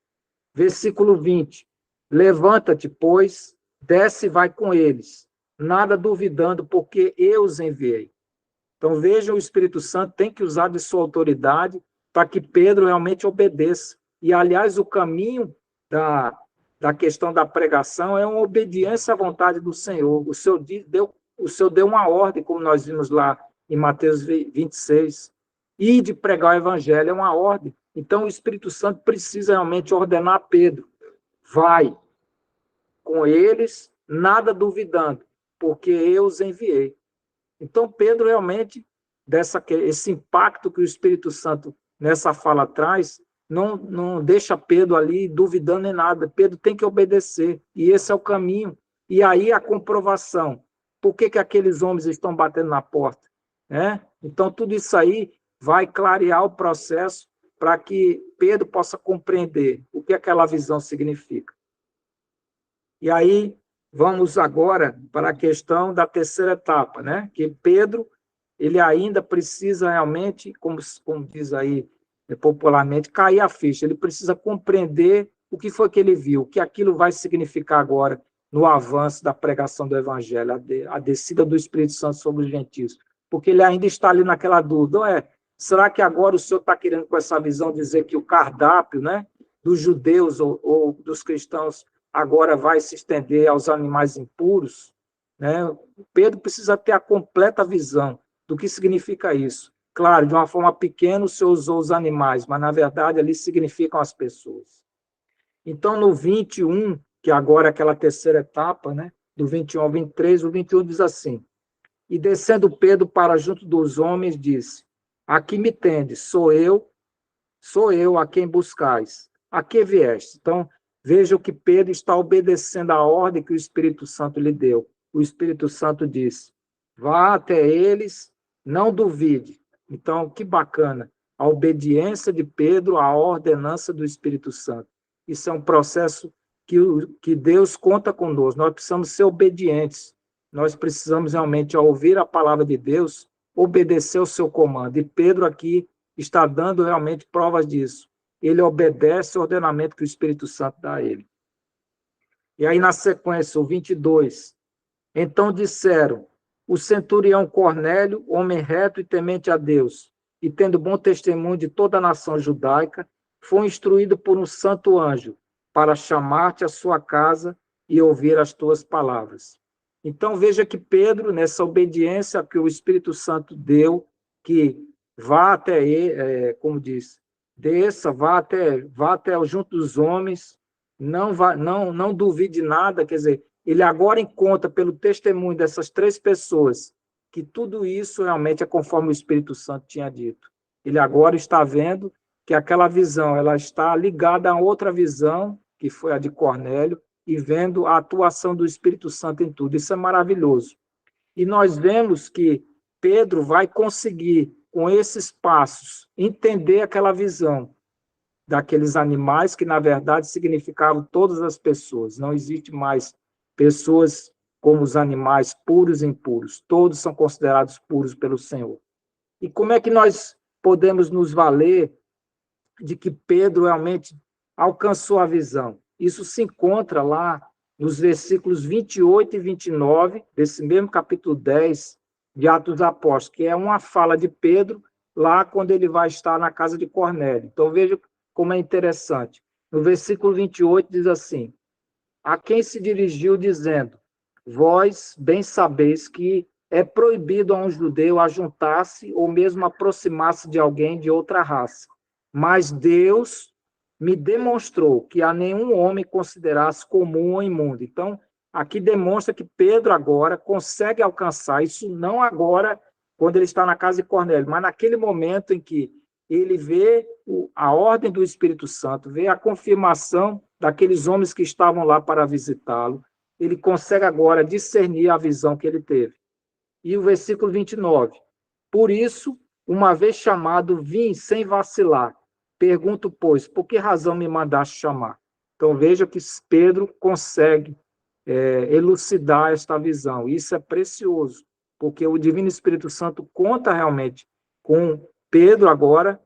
Versículo 20. Levanta-te, pois, desce e vai com eles, nada duvidando, porque eu os enviei. Então, vejam, o Espírito Santo tem que usar de sua autoridade para que Pedro realmente obedeça. E, aliás, o caminho da questão da pregação é uma obediência à vontade do Senhor. O Senhor deu uma ordem, como nós vimos lá em Mateus 26, e de pregar o Evangelho é uma ordem. Então, o Espírito Santo precisa realmente ordenar a Pedro: vai com eles, nada duvidando, porque eu os enviei. Então, Pedro realmente, esse impacto que o Espírito Santo nessa fala traz, não deixa Pedro ali duvidando em nada. Pedro tem que obedecer, e esse é o caminho. E aí a comprovação. Por que aqueles homens estão batendo na porta? Então, tudo isso aí vai clarear o processo para que Pedro possa compreender o que aquela visão significa. E aí, vamos agora para a questão da terceira etapa, né? Que Pedro, ele ainda precisa realmente, como diz aí popularmente, cair a ficha. Ele precisa compreender o que foi que ele viu, o que aquilo vai significar agora no avanço da pregação do Evangelho, a descida do Espírito Santo sobre os gentios. Porque ele ainda está ali naquela dúvida: será que agora o Senhor está querendo, com essa visão, dizer que o cardápio, né, dos judeus ou dos cristãos agora vai se estender aos animais impuros? Pedro precisa ter a completa visão do que significa isso. Claro, de uma forma pequena o Senhor usou os animais, mas na verdade ali significam as pessoas. Então, no 21, que agora é aquela terceira etapa, né, do 21 ao 23, o 21 diz assim: e descendo Pedro para junto dos homens, disse: aqui me tendes, sou eu a quem buscais. A que vieste? Então, vejam que Pedro está obedecendo a ordem que o Espírito Santo lhe deu. O Espírito Santo disse: vá até eles, não duvide. Então, que bacana, a obediência de Pedro à ordenança do Espírito Santo. Isso é um processo que Deus conta conosco. Nós precisamos ser obedientes. Nós precisamos realmente, ao ouvir a palavra de Deus, obedecer o seu comando. E Pedro aqui está dando realmente provas disso. Ele obedece o ordenamento que o Espírito Santo dá a ele. E aí, na sequência, o 22. Então disseram: o centurião Cornélio, homem reto e temente a Deus, e tendo bom testemunho de toda a nação judaica, foi instruído por um santo anjo para chamar-te à sua casa e ouvir as tuas palavras. Então, veja que Pedro, nessa obediência que o Espírito Santo deu, que vá até ele, como diz, desça, vá até junto dos homens, não duvide nada, quer dizer, ele agora encontra, pelo testemunho dessas 3 pessoas, que tudo isso realmente é conforme o Espírito Santo tinha dito. Ele agora está vendo que aquela visão ela está ligada a outra visão, que foi a de Cornélio, e vendo a atuação do Espírito Santo em tudo. Isso é maravilhoso. E nós vemos que Pedro vai conseguir, com esses passos, entender aquela visão daqueles animais que, na verdade, significavam todas as pessoas. Não existe mais pessoas como os animais puros e impuros. Todos são considerados puros pelo Senhor. E como é que nós podemos nos valer de que Pedro realmente alcançou a visão? Isso se encontra lá nos versículos 28 e 29, desse mesmo capítulo 10 de Atos dos Apóstolos, que é uma fala de Pedro lá quando ele vai estar na casa de Cornélio. Então, veja como é interessante. No versículo 28 diz assim: a quem se dirigiu dizendo: vós bem sabeis que é proibido a um judeu ajuntar-se ou mesmo aproximar-se de alguém de outra raça. Mas Deus me demonstrou que a nenhum homem considerasse comum ou imundo. Então, aqui demonstra que Pedro agora consegue alcançar, isso não agora, quando ele está na casa de Cornélio, mas naquele momento em que ele vê a ordem do Espírito Santo, vê a confirmação daqueles homens que estavam lá para visitá-lo, ele consegue agora discernir a visão que ele teve. E o versículo 29. Por isso, uma vez chamado, vim sem vacilar. Pergunto, pois, por que razão me mandaste chamar? Então, veja que Pedro consegue elucidar esta visão. Isso é precioso, porque o Divino Espírito Santo conta realmente com Pedro agora,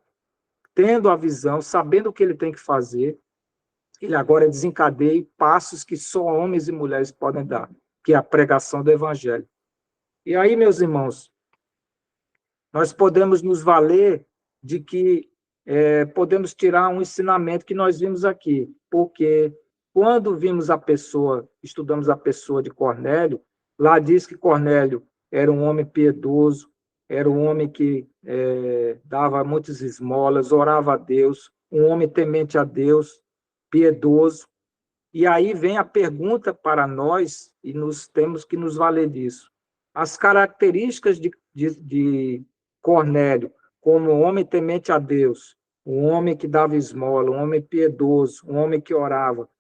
tendo a visão, sabendo o que ele tem que fazer, ele agora desencadeia passos que só homens e mulheres podem dar, que é a pregação do Evangelho. E aí, meus irmãos, nós podemos nos valer de que podemos tirar um ensinamento que nós vimos aqui, porque quando vimos a pessoa, estudamos a pessoa de Cornélio, lá diz que Cornélio era um homem piedoso, era um homem que dava muitas esmolas, orava a Deus, um homem temente a Deus, piedoso. E aí vem a pergunta para nós, e nós temos que nos valer disso. As características de Cornélio, como um homem temente a Deus, um homem que dava esmola, um homem piedoso, um homem que orava,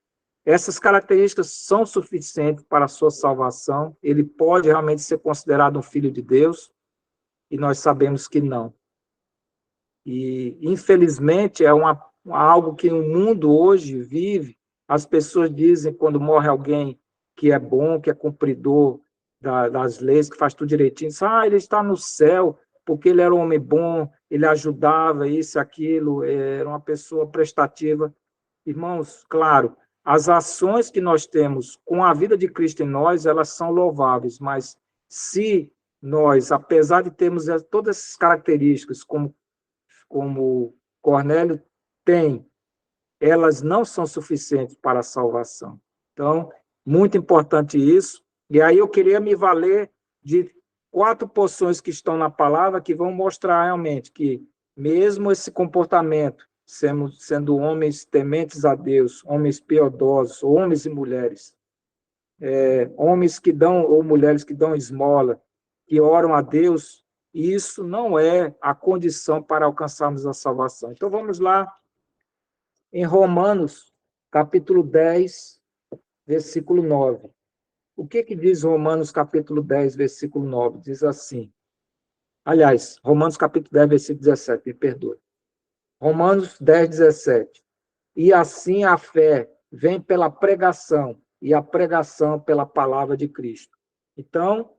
essas características são suficientes para a sua salvação? Ele pode realmente ser considerado um filho de Deus? E nós sabemos que não. E, infelizmente, algo que o mundo hoje vive. As pessoas dizem, quando morre alguém que é bom, que é cumpridor das leis, que faz tudo direitinho, ele está no céu, porque ele era um homem bom, ele ajudava, isso, aquilo, era uma pessoa prestativa. Irmãos, claro, as ações que nós temos com a vida de Cristo em nós, elas são louváveis, mas se nós, apesar de termos todas essas características, como Cornélio tem, elas não são suficientes para a salvação. Então, muito importante isso. E aí eu queria me valer de 4 porções que estão na palavra que vão mostrar realmente que, mesmo esse comportamento, sendo homens tementes a Deus, homens piedosos, homens e mulheres, homens que dão, ou mulheres que dão esmola, que oram a Deus, isso não é a condição para alcançarmos a salvação. Então, vamos lá em Romanos, capítulo 10, versículo 9. O que diz Romanos, capítulo 10, versículo 9? Diz assim, aliás, Romanos, capítulo 10, versículo 17, me perdoe. Romanos 10, 17. E assim a fé vem pela pregação, e a pregação pela palavra de Cristo. Então,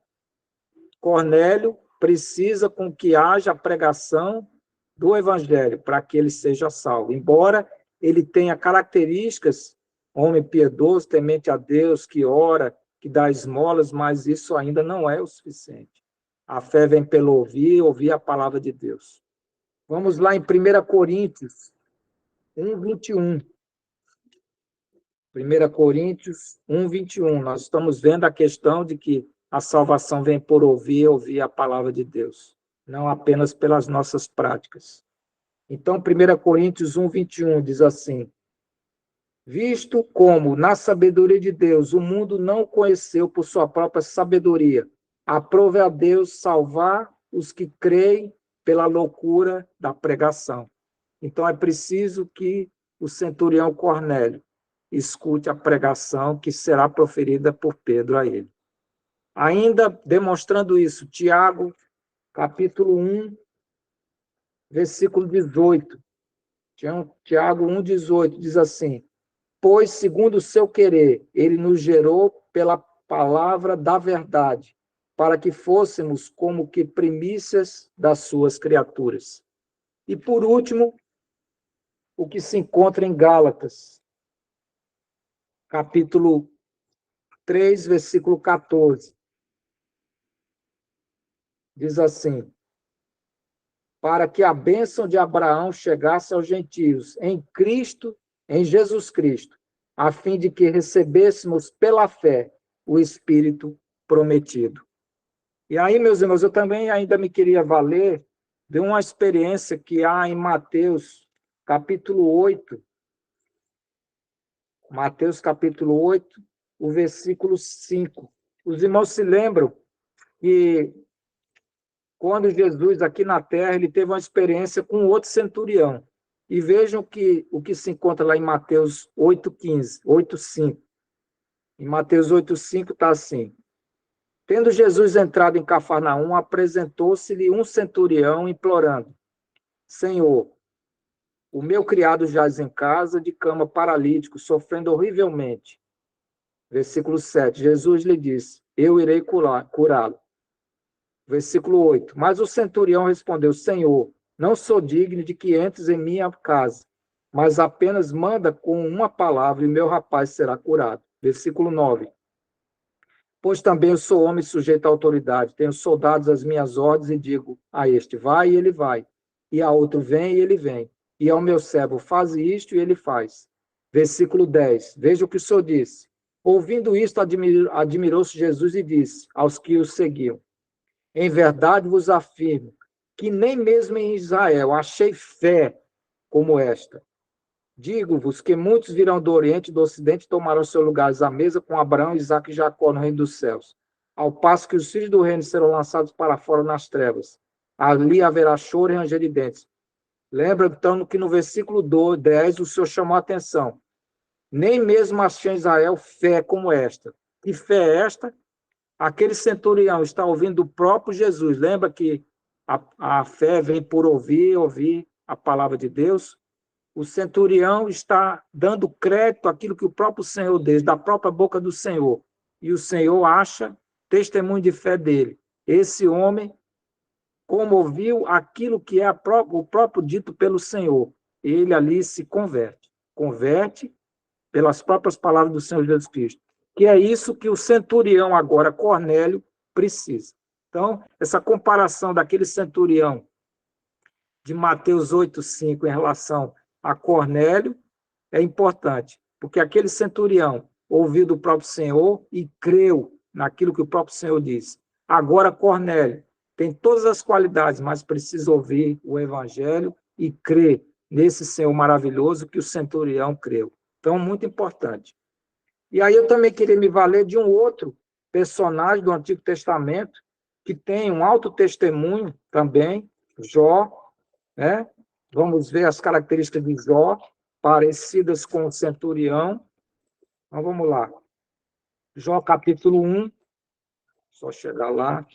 Cornélio precisa com que haja a pregação do evangelho para que ele seja salvo. Embora ele tenha características, homem piedoso, temente a Deus, que ora, que dá esmolas, mas isso ainda não é o suficiente. A fé vem pelo ouvir a palavra de Deus. Vamos lá em 1 Coríntios 1, 21. 1 Coríntios 1, 21. Nós estamos vendo a questão de que a salvação vem por ouvir a palavra de Deus, não apenas pelas nossas práticas. Então, 1 Coríntios 1, 21 diz assim, visto como, na sabedoria de Deus, o mundo não o conheceu por sua própria sabedoria, aprove a Deus salvar os que creem pela loucura da pregação. Então, é preciso que o centurião Cornélio escute a pregação que será proferida por Pedro a ele. Ainda demonstrando isso, Tiago, capítulo 1, versículo 18. Tiago 1,18 diz assim, pois, segundo o seu querer, ele nos gerou pela palavra da verdade, para que fôssemos como que primícias das suas criaturas. E, por último, o que se encontra em Gálatas, capítulo 3, versículo 14. Diz assim: para que a bênção de Abraão chegasse aos gentios em Cristo, em Jesus Cristo, a fim de que recebêssemos pela fé o Espírito prometido. E aí, meus irmãos, eu também ainda me queria valer de uma experiência que há em Mateus, capítulo 8. Mateus, capítulo 8, o versículo 5. Os irmãos se lembram que quando Jesus, aqui na terra, ele teve uma experiência com outro centurião. E vejam o que se encontra lá em Mateus 8,15, 8,5. Em Mateus 8,5 está assim: tendo Jesus entrado em Cafarnaum, apresentou-se-lhe um centurião implorando: Senhor, o meu criado jaz em casa, de cama paralítico, sofrendo horrivelmente. Versículo 7. Jesus lhe disse: eu irei curá-lo. Versículo 8. Mas o centurião respondeu: Senhor, não sou digno de que entres em minha casa, mas apenas manda com uma palavra e meu rapaz será curado. Versículo 9. Pois também eu sou homem sujeito à autoridade, tenho soldados às minhas ordens e digo a este: vai e ele vai, e a outro: vem e ele vem, e ao meu servo: faz isto e ele faz. Versículo 10. Veja o que o Senhor disse. Ouvindo isto, admirou-se Jesus e disse aos que o seguiam: em verdade vos afirmo que nem mesmo em Israel achei fé como esta. Digo-vos que muitos virão do Oriente e do Ocidente e tomarão seus lugares à mesa com Abraão, Isaque e Jacó no reino dos céus. Ao passo que os filhos do reino serão lançados para fora nas trevas. Ali haverá choro e ranger de dentes. Lembra, então, que no versículo 10 o Senhor chamou a atenção. Nem mesmo achei em Israel fé como esta. Que fé é esta? Aquele centurião está ouvindo o próprio Jesus. Lembra que a fé vem por ouvir a palavra de Deus? O centurião está dando crédito àquilo que o próprio Senhor diz, da própria boca do Senhor. E o Senhor acha testemunho de fé dele. Esse homem, como ouviu aquilo que é o próprio dito pelo Senhor, ele ali se converte. Converte pelas próprias palavras do Senhor Jesus Cristo. Que é isso que o centurião agora, Cornélio, precisa. Então, essa comparação daquele centurião de Mateus 8,5 em relação a Cornélio é importante, porque aquele centurião ouviu do próprio Senhor e creu naquilo que o próprio Senhor disse. Agora, Cornélio tem todas as qualidades, mas precisa ouvir o evangelho e crer nesse Senhor maravilhoso que o centurião creu. Então, muito importante. E aí eu também queria me valer de um outro personagem do Antigo Testamento, que tem um alto testemunho também, Jó, né? Vamos ver as características de Jó, parecidas com o centurião. Então, vamos lá. Jó, capítulo 1, só chegar lá.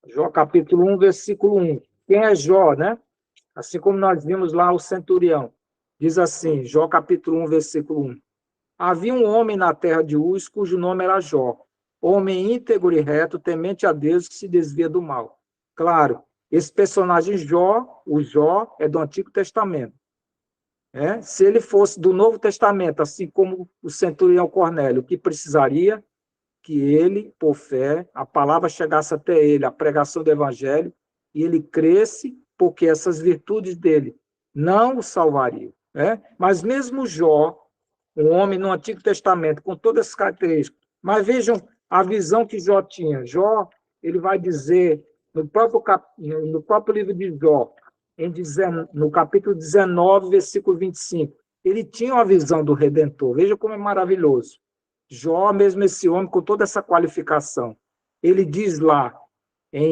Jó, capítulo 1, versículo 1. Quem é Jó, né? Assim como nós vimos lá o centurião. Diz assim, Jó, capítulo 1, versículo 1. Havia um homem na terra de Uz, cujo nome era Jó, homem íntegro e reto, temente a Deus, que se desvia do mal. Claro, esse personagem Jó, o Jó, é do Antigo Testamento. Se ele fosse do Novo Testamento, assim como o centurião Cornélio, o que precisaria? Que ele, por fé, a palavra chegasse até ele, a pregação do Evangelho, e ele cresce, porque essas virtudes dele não o salvariam. Mas mesmo Jó, um homem no Antigo Testamento, com todas essas características. Mas vejam a visão que Jó tinha. Jó, ele vai dizer, no próprio livro de Jó, no capítulo 19, versículo 25, ele tinha uma visão do Redentor. Veja como é maravilhoso. Jó, mesmo esse homem, com toda essa qualificação, ele diz lá,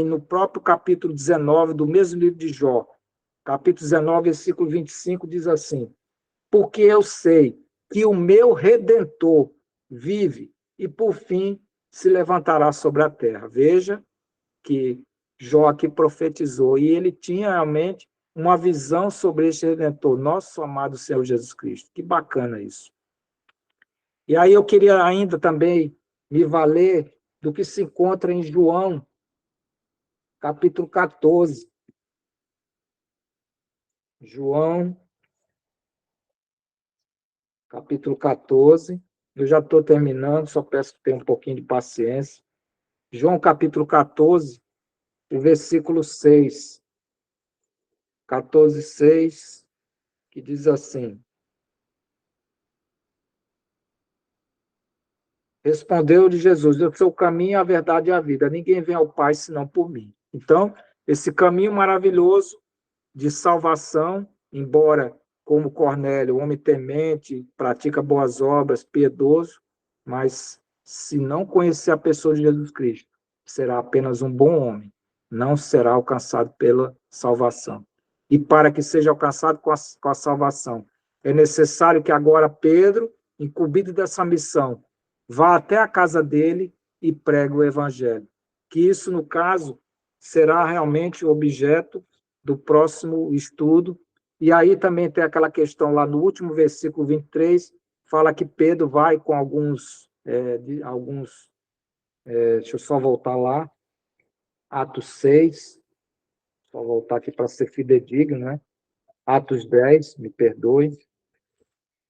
no próprio capítulo 19 do mesmo livro de Jó, capítulo 19, versículo 25, diz assim: porque eu sei que o meu Redentor vive e, por fim, se levantará sobre a terra. Veja que Jó aqui profetizou, e ele tinha realmente uma visão sobre este Redentor, nosso amado Senhor Jesus Cristo. Que bacana isso. E aí eu queria ainda também me valer do que se encontra em João, capítulo 14. João, capítulo 14. Eu já estou terminando, só peço que tenha um pouquinho de paciência. João, capítulo 14, o versículo 6. 14, 6, que diz assim: Respondeu-lhe Jesus: Eu sou o caminho, a verdade e a vida. Ninguém vem ao Pai senão por mim. Então, esse caminho maravilhoso de salvação, embora como Cornélio, homem temente, pratica boas obras, piedoso, mas se não conhecer a pessoa de Jesus Cristo, será apenas um bom homem, não será alcançado pela salvação. E para que seja alcançado com a salvação, é necessário que agora Pedro, incumbido dessa missão, vá até a casa dele e pregue o evangelho. Que isso, no caso, será realmente objeto do próximo estudo. E aí também tem aquela questão lá no último versículo 23, fala que Pedro vai com deixa eu só voltar lá, Atos 6, só voltar aqui para ser fidedigno, né? Atos 10, me perdoe.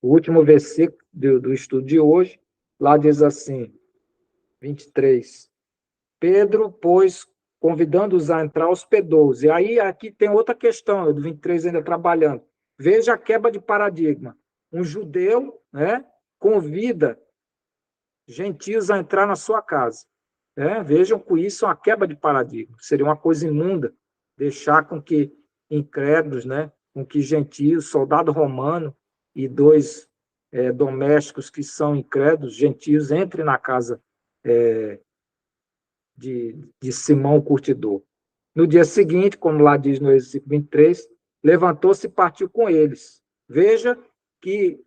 O último versículo do estudo de hoje, lá diz assim, 23. Pedro, pois, convidando-os a entrar, hospedou-os. E aí, aqui tem outra questão, do 23 ainda trabalhando. Veja a quebra de paradigma. Um judeu, né, convida gentios a entrar na sua casa. Vejam com isso uma quebra de paradigma. Seria uma coisa imunda deixar com que incrédulos, né, com que gentios, soldado romano e dois domésticos que são incrédulos, gentios, entrem na casa de Simão o curtidor. No dia seguinte, como lá diz no versículo 23, levantou-se e partiu com eles. Veja que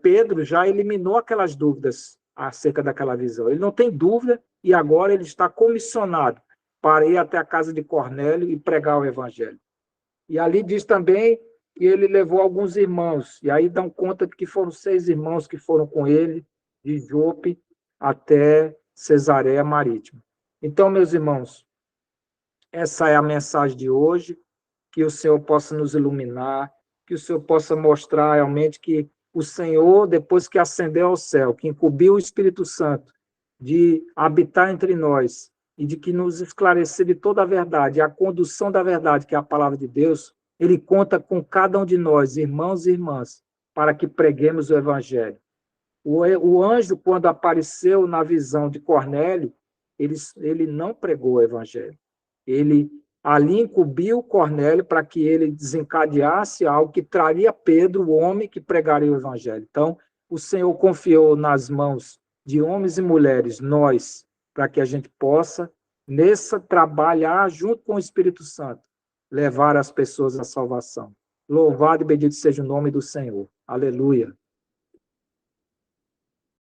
Pedro já eliminou aquelas dúvidas acerca daquela visão. Ele não tem dúvida e agora ele está comissionado para ir até a casa de Cornélio e pregar o evangelho. E ali diz também que ele levou alguns irmãos, e aí dão conta de que foram 6 irmãos que foram com ele, de Jope até Cesareia Marítima. Então, meus irmãos, essa é a mensagem de hoje, que o Senhor possa nos iluminar, que o Senhor possa mostrar realmente que o Senhor, depois que ascendeu ao céu, que incumbiu o Espírito Santo de habitar entre nós e de que nos esclarecer de toda a verdade, a condução da verdade, que é a palavra de Deus, ele conta com cada um de nós, irmãos e irmãs, para que preguemos o Evangelho. O anjo, quando apareceu na visão de Cornélio, ele não pregou o Evangelho. Ele ali incumbiu Cornélio para que ele desencadeasse algo que traria Pedro, o homem que pregaria o Evangelho. Então, o Senhor confiou nas mãos de homens e mulheres, nós, para que a gente possa, nessa, trabalhar junto com o Espírito Santo, levar as pessoas à salvação. Louvado e bendito seja o nome do Senhor. Aleluia.